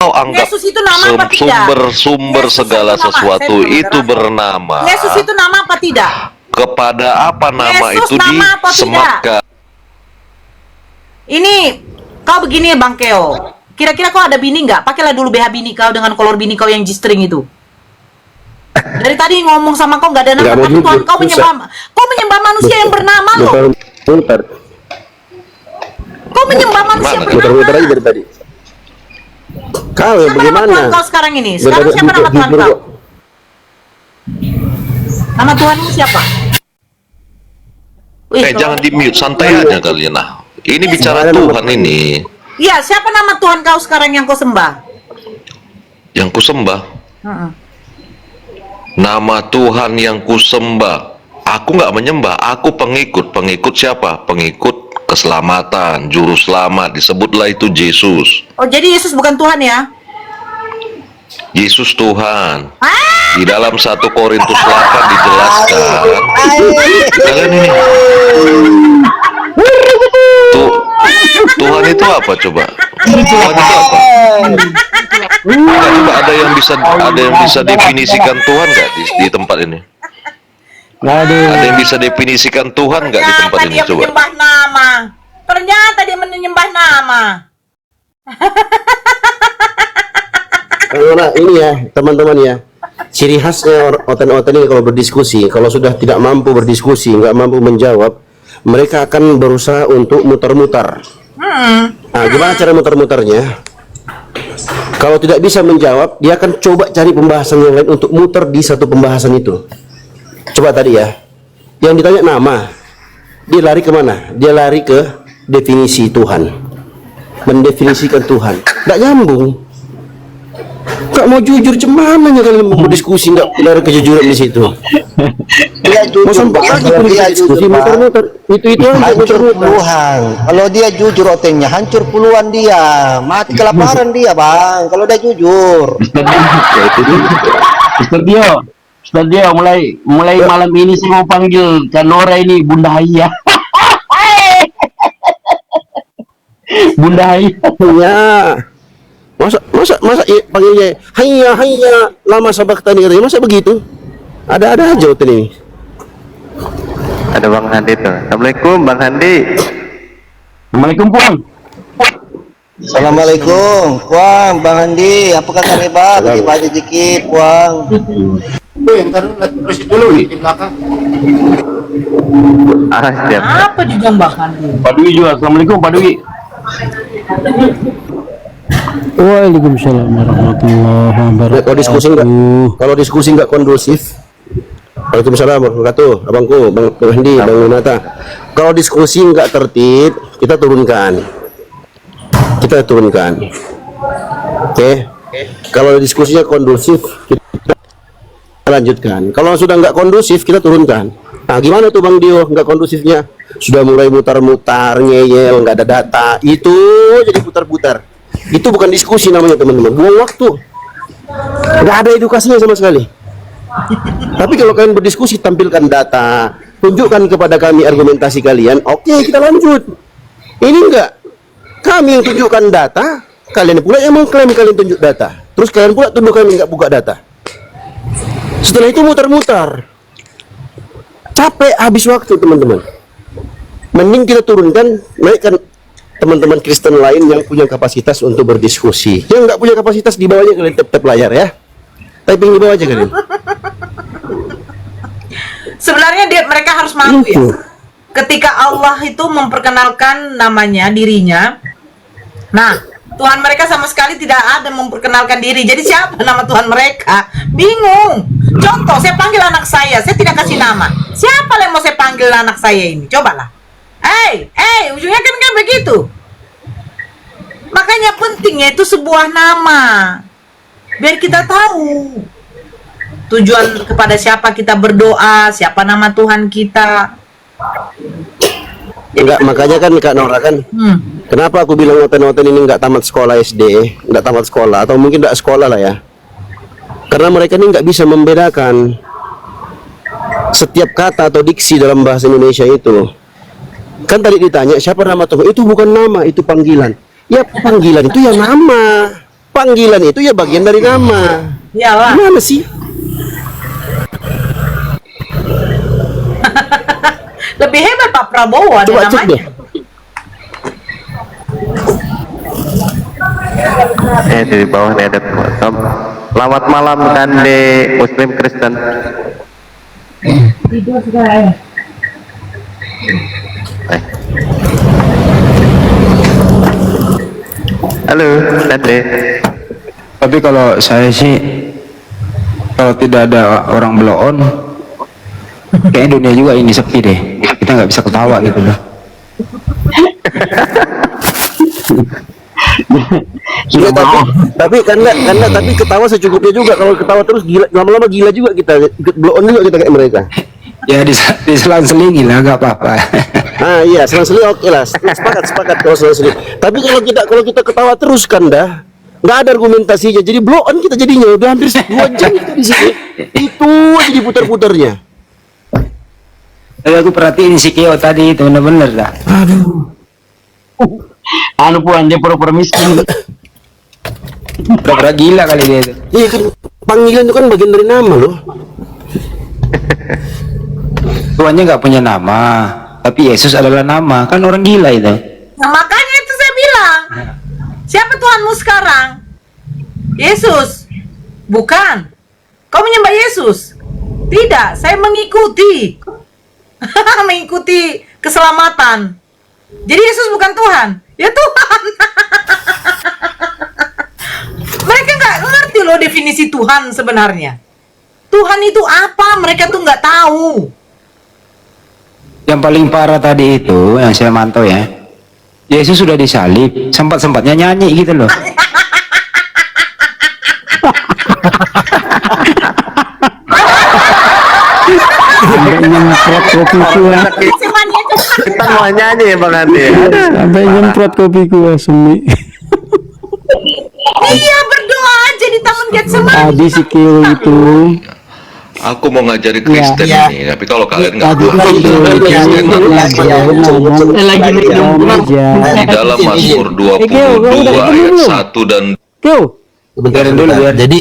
kau anggap Yesus itu nama apa tidak? sumber Yesus segala itu nama. sesuatu Saya belum itu mendengar. bernama, Yesus itu nama apa tidak? kepada apa nama Yesus itu nama apa disematkan? Ini kau begini Bang Keo. Kira-kira kau ada bini nggak? Pakailah dulu BH bini kau dengan kolor bini kau yang G-string itu. Dari tadi ngomong sama kau nggak ada nama, tapi Tuhan kau menyembah manusia yang bernama loh. Muter. Kau menyembah manusia Gimana? bernama. Muter-muter aja dari tadi. Kau Siapa nama bagaimana? Tuhan kau sekarang ini? Sekarang siapa nama Tuhan kau? Nama Tuhanmu siapa? Wih, Jangan di mute, santai aja kalian lah. Ini bicara Tuhan ini. Iya, siapa nama Tuhan kau sekarang yang kau sembah? Yang kusembah, nama Tuhan yang kusembah. Aku nggak menyembah, aku pengikut. Pengikut siapa? Pengikut keselamatan, juru selamat. Disebutlah itu Yesus. Oh, jadi Yesus bukan Tuhan ya? Yesus Tuhan. Di dalam 1 Korintus 8 dijelaskan. Kalian ini. Tuhan itu apa coba? Tuhan itu apa? Enggak, coba ada yang bisa definisikan Tuhan nggak di tempat ini? Ada yang bisa definisikan Tuhan nggak di tempat ini? Dia Coba. menyembah nama. Ternyata dia menyembah nama. Karena ini ya teman-teman ya, ciri khasnya oten-oten ini kalau berdiskusi, kalau sudah tidak mampu berdiskusi, nggak mampu menjawab, mereka akan berusaha untuk muter-muter. Nah, gimana cara muter-muternya? Kalau tidak bisa menjawab, dia akan coba cari pembahasan yang lain untuk muter di satu pembahasan itu. Coba tadi ya, yang ditanya nama, dia lari kemana? Dia lari ke definisi Tuhan, mendefinisikan Tuhan. Nggak nyambung. Nggak mau jujur, cumananya kalian mau berdiskusi nggak ada kejujuran di situ. Dia jujur, kalau dia jujur, muter-muter itu aja hancur muter-muter. puluhan. Kalau dia jujur otengnya, hancur puluhan dia, mati kelaparan dia bang. Kalau dia jujur. Ustaz Dio, mulai malam ini saya mau panggil Kanora ini Bunda Haya. Bunda Haya. Ya. Masa panggilnya hayya lama sabak tadi katanya, masa begitu? Ada aja hotel ini. Ada Bang Handi tuh. Assalamualaikum Bang Handi. Assalamualaikum Puang. Assalamualaikum, Puang, Bang Andi. Apa kabar nih bang? Bagi aja dikit, Puang. Dulu di belakang. Siap. Apa juga Mbak Andi? Pak Dwi juga. Assalamualaikum Pak Dwi. Waalaikumsalam warahmatullahi wabarakatuh. Kalau diskusi nggak kondusif. Waalaikumsalam warahmatullahi wabarakatuh. Abangku, Bang Handi, Bang Nata. Kalau diskusi nggak tertib, kita turunkan. Oke. Kalau diskusinya kondusif, kita lanjutkan. Kalau sudah nggak kondusif, kita turunkan. Nah, gimana tuh Bang Dio? Nggak kondusifnya? Sudah mulai mutar-mutar, ngeyel, nggak ada data. Itu jadi putar-putar. Itu bukan diskusi namanya teman-teman. Buang waktu. Nggak ada edukasinya sama sekali. Tapi kalau kalian berdiskusi, tampilkan data, tunjukkan kepada kami argumentasi kalian. Oke, kita lanjut. Ini enggak. Kami yang tunjukkan data, kalian pula yang mengklaim kalian tunjuk data. Terus kalian pula tuduh kami nggak buka data. Setelah itu mutar-mutar. Capek, habis waktu teman-teman. Mending kita turunkan, naikkan teman-teman Kristen lain yang punya kapasitas untuk berdiskusi. Yang nggak punya kapasitas, di bawahnya kalian tap layar ya. Typing di bawah aja kalian. Sebenarnya mereka harus malu ya. Ketika Allah itu memperkenalkan namanya, dirinya. Nah, Tuhan mereka sama sekali tidak ada memperkenalkan diri. Jadi siapa nama Tuhan mereka? Bingung. Contoh, saya panggil anak saya tidak kasih nama. Siapa yang mau saya panggil anak saya ini? Cobalah. Ujungnya kan begitu. Makanya pentingnya itu sebuah nama. Biar kita tahu tujuan kepada siapa kita berdoa, siapa nama Tuhan kita. Enggak, makanya kan Kak Nora kan, kenapa aku bilang oten-oten ini nggak tamat sekolah SD, nggak tamat sekolah, atau mungkin nggak sekolah lah ya. Karena mereka ini nggak bisa membedakan setiap kata atau diksi dalam bahasa Indonesia itu. Kan tadi ditanya siapa nama Tuhan, itu bukan nama, itu panggilan. Ya panggilan itu ya nama. Panggilan itu ya bagian dari nama. Iyalah. Gimana sih? Lebih hebat Pak Prabowo ada Coba cek namanya. deh. Di bawah nih ada selamat malam Kande Muslim Kristen. Halo Kande. Tapi kalau saya sih, kalau tidak ada orang blow on, kayaknya dunia juga ini sepi deh. Kita nggak bisa ketawa gitu loh. Ya, tapi ketawa secukupnya juga. Kalau ketawa terus gila, lama-lama gila juga kita. Ikut blow on juga kita kayak mereka. Ya diselang-selingi lah, nggak apa-apa. Ah iya, selang-seling oke lah. Sepakat kalau selang-seling. Tapi kalau kita ketawa terus kan dah, nggak ada argumentasinya. Jadi blow on kita jadinya udah hampir 2 jam kita di sini. Itu aja diputar-putarnya. Tapi aku perhatiin si Keo tadi itu bener-bener dah. Aduh. Anu puan dia pura-pura miskin. Pura-pura gila kali dia itu. Iya kan, panggilan itu kan bagian dari nama loh. Tuannya nggak punya nama, tapi Yesus adalah nama. Kan orang gila itu. Nah, makanya itu saya bilang. Siapa Tuhanmu sekarang? Yesus. Bukan. Kau menyembah Yesus? Tidak, saya mengikuti. Mengikuti keselamatan. Jadi Yesus bukan Tuhan. Ya Tuhan. Mereka nggak ngerti loh definisi Tuhan sebenarnya. Tuhan itu apa? Mereka tuh nggak tahu. Yang paling parah tadi itu, yang saya mantau ya, Yesus sudah disalib, sempat-sempatnya nyanyi gitu loh. Sampai nyemprot kopiku ya. Kita mau nyanyi ya Bang Andi. Sampai nyemprot kopiku ya, Sumi. Iya, berdoa aja di Taman Getsemani. Tadi si Keo itu. Aku mau ngajari Kristen Iya. ini, tapi kalau kalian nggak Tadi paham itu tentang Kristen, lagi minum di dalam Mazmur 22 ayat 1 dan Keo, Sebentar Biarin dulu, biar. Jadi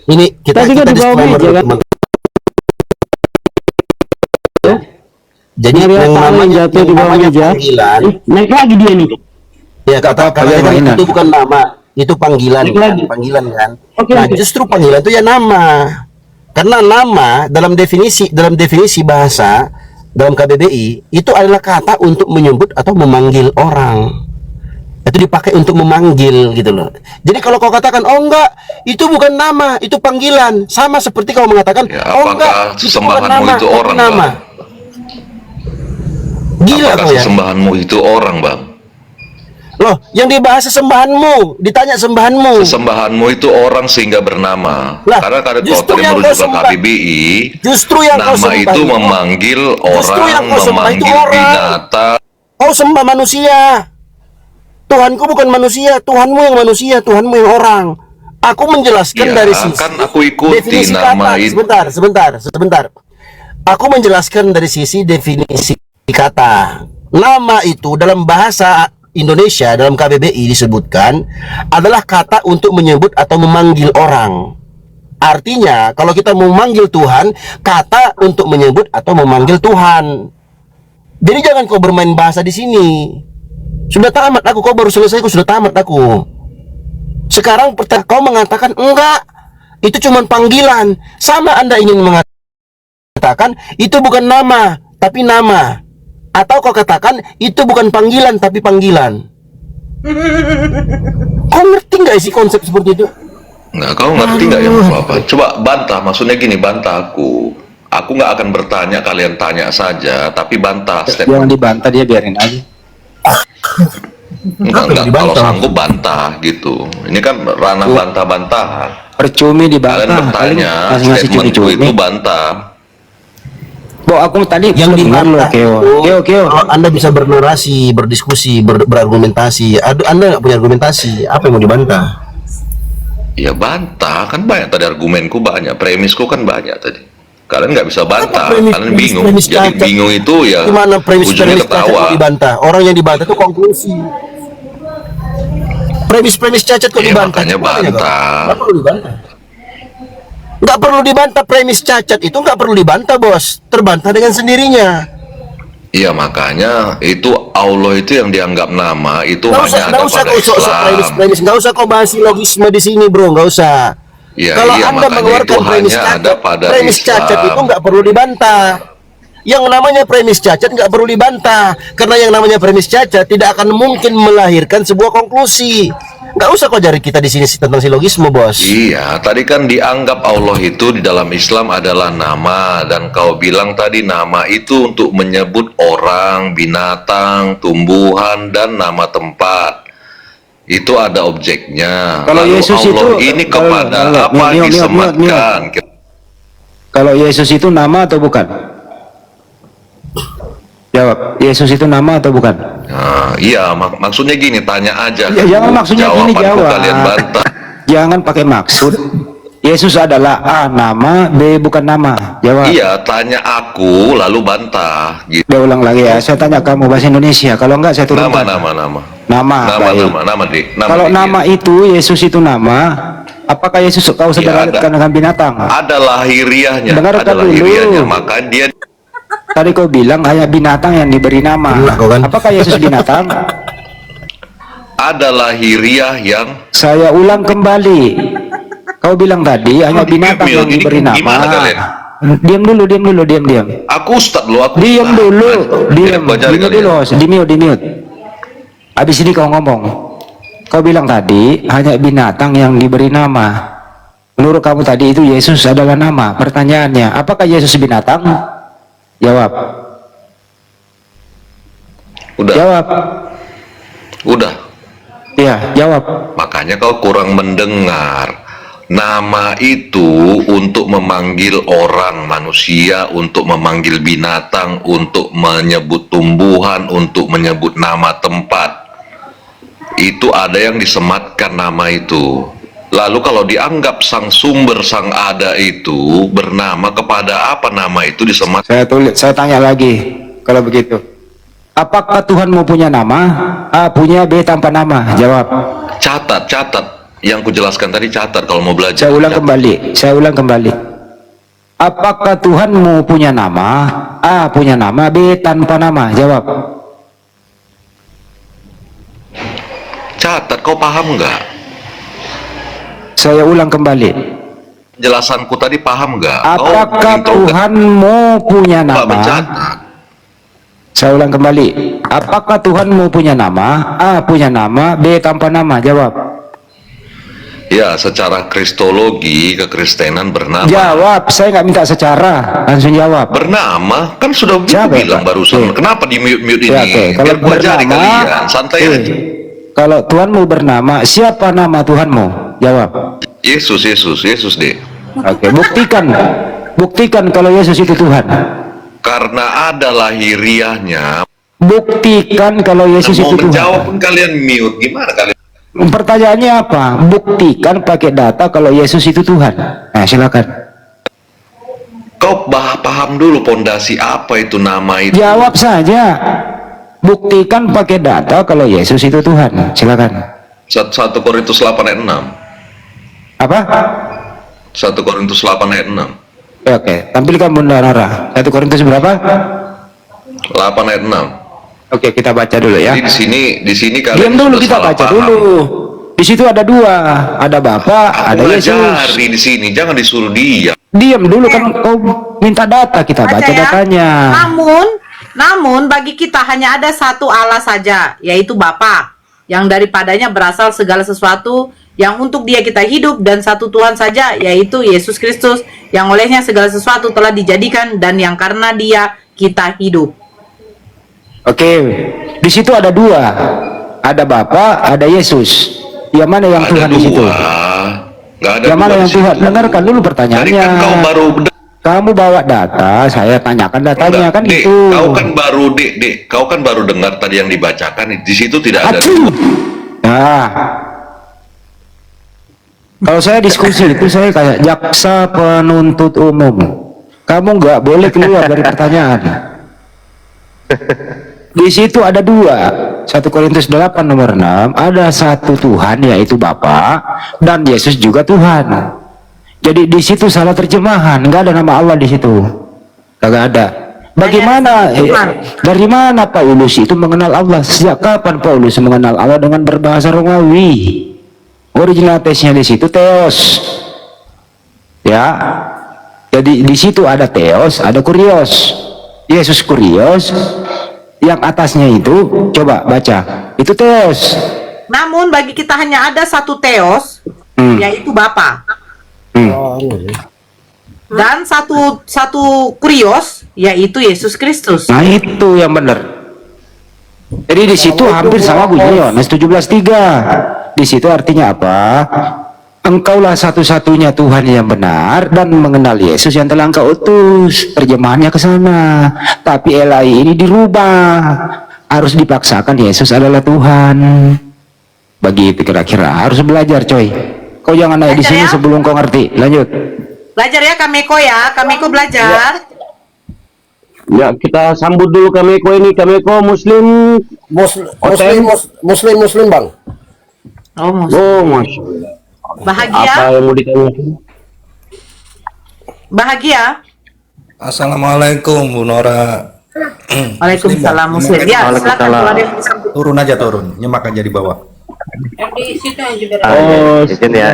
ini kita Tadi kan di bawah disclaimer meja, dulu, kan? teman. Jadi Nyari yang apa yang jatuh di bawah namanya meja? panggilan, Naik lagi dia nih. ya kata apa-apa, mainan. itu bukan nama, itu panggilan, Naik lagi. panggilan kan. Oke, Nah, oke. justru panggilan itu ya nama. Karena nama dalam definisi bahasa dalam KBBI itu adalah kata untuk menyebut atau memanggil orang. Itu dipakai untuk memanggil gitu loh. Jadi kalau kau katakan oh enggak, itu bukan nama, itu panggilan. Sama seperti kau mengatakan Ya, oh enggak, apakah itu bukan sesembahanmu nama, itu tapi orang, nama. Bang? Gila apakah kau ya. sesembahanmu itu orang, Bang? Loh, yang dibahas sesembahanmu, ditanya sembahanmu. Sesembahanmu itu orang sehingga bernama. Lah, Karena kalau justru tadi yang merujuk kau ke sembah- KBBI, Justru yang kau nama sembah itu memanggil Justru orang, yang kau sembah itu memanggil orang. binatang. Kau sembah manusia. Tuhanku bukan manusia, Tuhanmu yang manusia, Tuhanmu yang orang. Aku menjelaskan Ya, dari sisi kan aku ikuti definisi nama kata. itu. Sebentar. Aku menjelaskan dari sisi definisi kata. Nama itu dalam bahasa Indonesia dalam KBBI disebutkan adalah kata untuk menyebut atau memanggil orang. Artinya kalau kita mau memanggil Tuhan, kata untuk menyebut atau memanggil Tuhan. Jadi jangan kau bermain bahasa di sini. Sudah tamat aku, kau baru selesai, aku sudah tamat aku. Sekarang kau mengatakan enggak, itu cuma panggilan. Sama Anda ingin mengatakan itu bukan nama, tapi nama. Atau kau katakan itu bukan panggilan tapi panggilan. Kau ngerti nggak sih konsep seperti itu? Nggak, kau ngerti nggak yang apa? Coba bantah, maksudnya gini, bantah aku. Aku nggak akan bertanya, kalian tanya saja, tapi bantah Jangan statement. dibantah, dia biarin aja. Enggak, kalau dibantah? sanggup bantah gitu. Ini kan ranah bantah-bantahan. Percumi Kalian dibantah. bertanya, Ngasih statementku cumi-cumi. itu bantah. Bo, aku tadi Yang dengar loh, dibantah Keo. itu, Keo. kalau Anda bisa bernarasi, berdiskusi, berargumentasi. Aduh, Anda nggak punya argumentasi, apa yang mau dibantah? Ya bantah, kan banyak tadi argumenku banyak, premisku kan banyak tadi. Kalian nggak bisa bantah, kalian bingung. Jadi cacat? bingung itu ya Gimana premis ujungnya cacat mau ketawa. dibantah? Orang yang dibantah itu konklusi. Premis cacat kok Iya, dibantah? makanya Gimana, Kak? bantah. Nggak perlu dibantah. Nggak perlu dibantah, premis cacat itu nggak perlu dibantah, bos. Terbantah dengan sendirinya. Iya, makanya itu Allah itu yang dianggap nama itu hanya ada pada kau Islam. premis, nggak usah kau bahas logisme di sini, bro, nggak usah. Iya, Kalau iya, Anda makanya mengeluarkan itu premis hanya ada cacat, pada premis Islam. cacat itu nggak perlu dibantah. Yang namanya premis cacat nggak perlu dibantah, karena yang namanya premis cacat tidak akan mungkin melahirkan sebuah konklusi. Nggak usah kau jari kita di sini tentang silogisme, bos. Iya, tadi kan dianggap Allah itu di dalam Islam adalah nama, dan kau bilang tadi nama itu untuk menyebut orang, binatang, tumbuhan, dan nama tempat. Itu ada objeknya. Kalau Lalu Yesus Allah itu- ini kalau- kepada kalau- apa miut, disematkan? Kalau Yesus itu nama atau bukan? Jawab, Yesus itu nama atau bukan? Nah, iya, maksudnya gini, tanya aja. Ya, jangan maksudnya gini, Jawabanku jawab. kalian bantah. Jangan pakai maksud. Yesus adalah A nama, B bukan nama. Jawab. Iya, tanya aku lalu bantah. Gitu. Udah ulang lagi ya. Saya tanya kamu bahasa Indonesia. Kalau enggak saya turunkan. Nama. Nama. Baik. Nama, Dik. Kalau Dik, nama ya. itu Yesus itu nama, apakah Yesus kau Iya, sederhanakan dengan binatang? Ada lahiriahnya, Dengarkan ada dulu. lahiriahnya, maka dia Tadi kau bilang hanya binatang yang diberi nama. Gila kau kan? Apakah Yesus binatang? ada lahiriah yang Saya ulang kembali. Kau bilang tadi hanya binatang Mil, yang ini diberi nama. gimana kalian? Diam dulu. aku ustad lo, aku Diam ustad. dulu. Ya, gua cari kalian. Di mute. Habis ini kau ngomong. Kau bilang tadi hanya binatang yang diberi nama. Menurut kamu tadi itu Yesus adalah nama. Pertanyaannya, apakah Yesus binatang? Jawab. Udah, Jawab. udah. Iya, jawab. Makanya kau kurang mendengar. Nama itu untuk memanggil orang, manusia, untuk memanggil binatang, untuk menyebut tumbuhan, untuk menyebut nama tempat. Itu ada yang disematkan nama itu. Lalu kalau dianggap sang sumber, sang ada itu bernama, kepada apa nama itu disematkan? Saya tanya lagi. Kalau begitu, apakah Tuhanmu punya nama? A punya, B tanpa nama. Jawab. Catat. Yang kujelaskan tadi catat kalau mau belajar. Saya ulang kembali. Apakah Tuhanmu punya nama? A punya nama, B tanpa nama. Jawab. Catat, kau paham nggak? Saya ulang kembali. Jelasanku tadi paham nggak? Apakah Tuhanmu punya Nggak nama? mencatat. Saya ulang kembali. Apakah Tuhanmu punya nama? A punya nama, B tanpa nama. Jawab. Ya, secara kristologi kekristenan bernama. Jawab. Saya nggak minta secara, langsung jawab. Bernama kan sudah Siapa, bilang Pak? barusan. Oke. Kenapa di mute ini? Ya, oke. Kalau Biar gua cari bernama, kalian, santai aja. Kalau Tuhanmu bernama, siapa nama Tuhanmu? Jawab. Yesus deh. Oke, buktikan kalau Yesus itu Tuhan. Karena ada lahiriahnya. Buktikan kalau Yesus Mau itu menjawab Tuhan. pun kalian mute. Gimana kalian? Pertanyaannya apa? Buktikan pakai data kalau Yesus itu Tuhan. Nah, silakan. Kau paham dulu pondasi apa itu nama itu. Jawab saja. Buktikan pakai data kalau Yesus itu Tuhan. Silakan. 1 Korintus 8 ayat 6. Apa? 1 Korintus 8 ayat 6. Oke, tampilkan Bunda Nara. 1 Korintus berapa? 8 ayat 6. Oke, kita baca dulu ya. Jadi di sini kalian Diam dulu, sudah kita salah baca paham. dulu. Di situ ada dua, ada Bapa, ada Aku Yesus. ngajari di sini, jangan disuruh dia. Diam dulu kan kau minta data, kita baca ya. datanya. Namun bagi kita hanya ada satu Allah saja, yaitu Bapa, yang daripadanya berasal segala sesuatu, yang untuk Dia kita hidup, dan satu Tuhan saja, yaitu Yesus Kristus, yang olehnya segala sesuatu telah dijadikan, dan yang karena Dia kita hidup. Oke, di situ ada dua, ada Bapa, ada Yesus. Yang mana yang Ada Tuhan di situ? dua. Nggak ada Yang mana dua yang di situ. Tuhan? Dengarkan dulu Tadi pertanyaannya. kan kau baru Kamu bawa data, saya tanyakan datanya kan Dek, itu. kau kan baru dengar tadi yang dibacakan. Di situ tidak ada. Acuh. Nah, kalau saya diskusi itu saya kayak jaksa penuntut umum. Kamu nggak boleh keluar dari pertanyaan. Di situ ada dua. 1 Korintus 8 nomor 6, ada satu Tuhan yaitu Bapa dan Yesus juga Tuhan. Jadi di situ salah terjemahan, nggak ada nama Allah di situ. Kagak ada. Bagaimana dari mana Paulus itu mengenal Allah? Sejak kapan Paulus mengenal Allah dengan berbahasa Romawi? Original tesnya di situ Theos. Ya. Jadi di situ ada Theos, ada Kurios. Yesus Kurios, yang atasnya itu coba baca. Itu Theos. Namun bagi kita hanya ada satu Theos, yaitu Bapa. Dan satu Kurios, yaitu Yesus Kristus. Nah, itu yang benar. Jadi di situ hampir sama bunyinya Yohanes 17:3. Di situ artinya apa? Engkaulah satu-satunya Tuhan yang benar dan mengenal Yesus yang telah engkau utus. Terjemahannya ke sana. Tapi Elai ini dirubah. Harus dipaksakan Yesus adalah Tuhan. Begitu kira-kira. Harus belajar, coy. Kau jangan naik di Belajar sini ya? sebelum kau ngerti. Lanjut. Belajar ya Kameko ya. Kameko belajar. Ya, kita sambut dulu Kameko ini. Kameko Muslim. Muslim bang. Oh, Oh, Masya Allah. bahagia. Apa yang mau ditanyakan? Bahagia. Assalamualaikum Bu Nora. Waalaikumsalam Muslim. Ya, silakan Waalaikumsalam. kalau ada yang bisa. Turun aja turun, nyemak aja di bawah. Izin ya.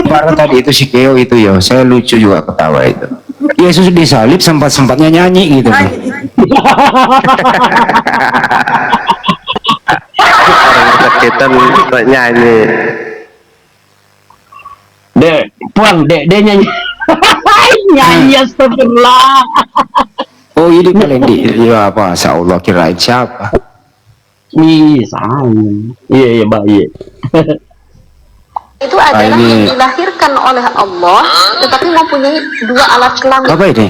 Karena tadi itu si Keo itu ya, saya lucu juga ketawa itu. Yesus disalib sempat-sempatnya nyanyi gitu. Orang kesakitan nyanyi. Dek nyanyi. Nyanyi astagfirullah. Oh ini kalian di ya apa? Masya Allah kirain siapa? Ih, sayang. Iya, Mbak, iya. Itu adalah ini- yang dilahirkan oleh Allah tetapi mempunyai dua alat kelamin. Apa ini?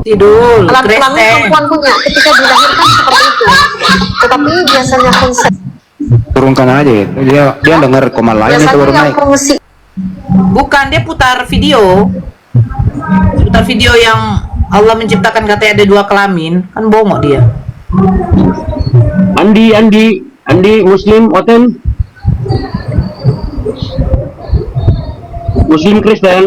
Tidul, Alat kelamin Kristen. perempuan punya ketika dilahirkan seperti itu, tetapi biasanya fungsi Turunkan aja. Dia dengar komal lain itu baru biasanya yang naik. fungsi Bukan, dia putar video. Putar video yang Allah menciptakan katanya ada dua kelamin. Kan bongok dia. Andi Muslim Oten. Muslim Kristen.